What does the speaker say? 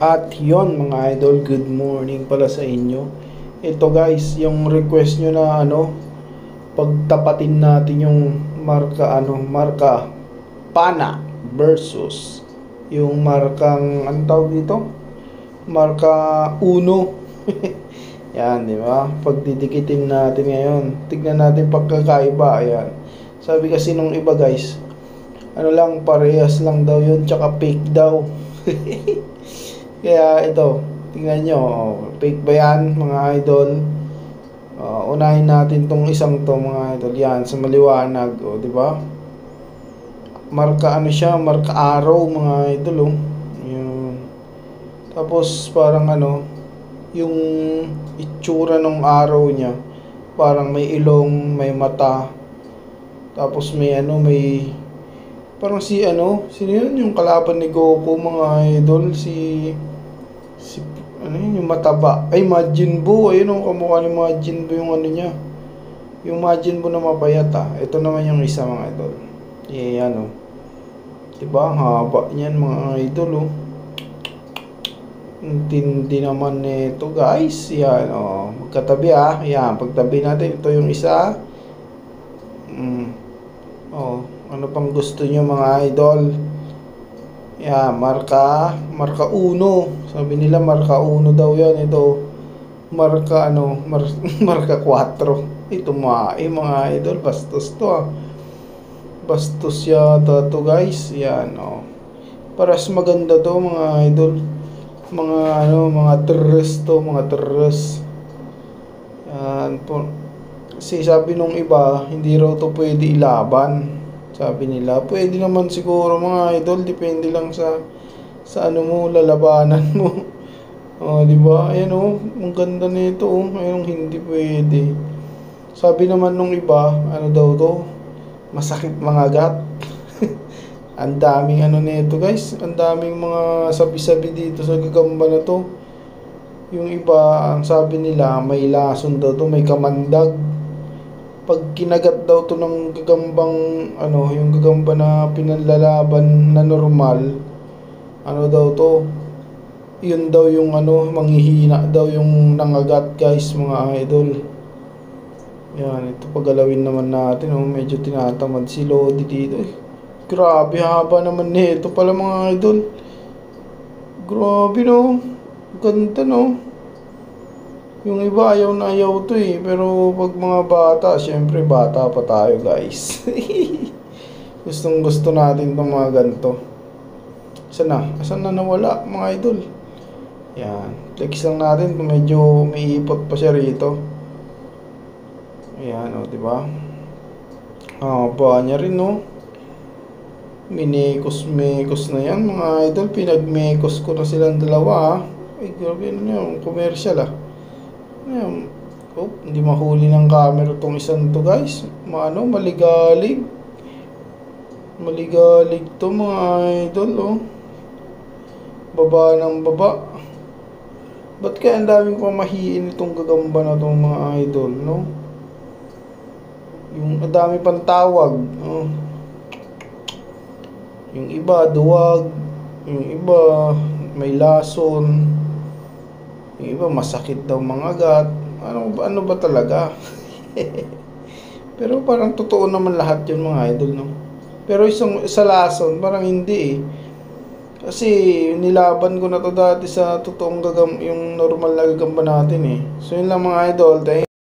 At yon mga idol, good morning pala sa inyo. Ito guys, yung request nyo na pagtapatin natin yung marka Pana versus yung markang tawag dito? Marka Uno. Yan, di ba? Pagdidikitin natin ngayon. Tignan natin pagkakaiba. Ayan. Sabi kasi nung iba guys, lang parehas lang daw yun, tsaka fake daw. Kaya ito, tingnan nyo, fake ba yan mga idol? Unahin natin tong isang to mga idol. Yan, sa maliwanag, di ba? Marka siya, marka araw mga idol, Yun. Tapos parang yung itsura ng araw niya, parang may ilong, may mata. Tapos may parang sino yun yung kalaban ni Goku mga idol, si yung mataba, ay Majin Buu, ayun kamukha ni Majin Buu yung niya, yung Majin Buu na mapayat. Ito naman yung isa mga idol, yan diba, ang haba niyan mga idol. Tindi naman nito guys, yan magkatabi yan, pagtabi natin, ito yung isa. Ano pang gusto nyo mga idol? Yan, marka Uno. Sabi nila marka Uno daw yan. Ito marka marka 4. Ito mga idol, bastos to bastos yata to guys. Yan paras maganda to mga idol, mga terres. Yan po. Kasi sabi nung iba, hindi raw to pwede ilaban. Sabi nila, pwede naman siguro mga idol, depende lang sa mo, lalabanan mo. Di ba? Ayan ang ganda nito Ayun, hindi pwede. Sabi naman nung iba, daw to, masakit mga gat. Ang daming nito guys, ang daming mga sabi-sabi dito sa gagamba na to. Yung iba, ang sabi nila, may lason daw to, may kamandag. Pag kinagat daw to ng gagambang yung gagamba na pinanlalaban na normal, daw to, yun daw yung manghihina daw yung nangagat guys mga idol. Yan, ito pagalawin naman natin medyo tinatamad si Lodi dito Grabe haba naman nito pala mga idol. Grabe ganda Yung iba ayaw na ayaw to pero pag mga bata, syempre bata pa tayo guys. Gustong gusto natin itong mga ganito. Asan na nawala mga idol? Yan, flex lang natin kung medyo may ipot pa siya rito. Ayan diba? Haba niya rin Minekos na yan mga idol. Pinagmekos ko na silang dalawa Ay grabe yung commercial Ayan. Hindi mahuli ng camera tong isang to guys. Maligalig to mga idol Baba ng baba. Ba't kaya ang daming pamahiin itong gagamba na tong mga idol Yung dami pang tawag Yung iba duwag, yung iba may lason, yung iba masakit daw mga gat. Ano ba talaga? Pero parang totoo naman lahat yun mga idol Pero sa lason parang hindi Kasi nilaban ko na to dati sa totoong yung normal na gagamba natin So yun lang mga idol.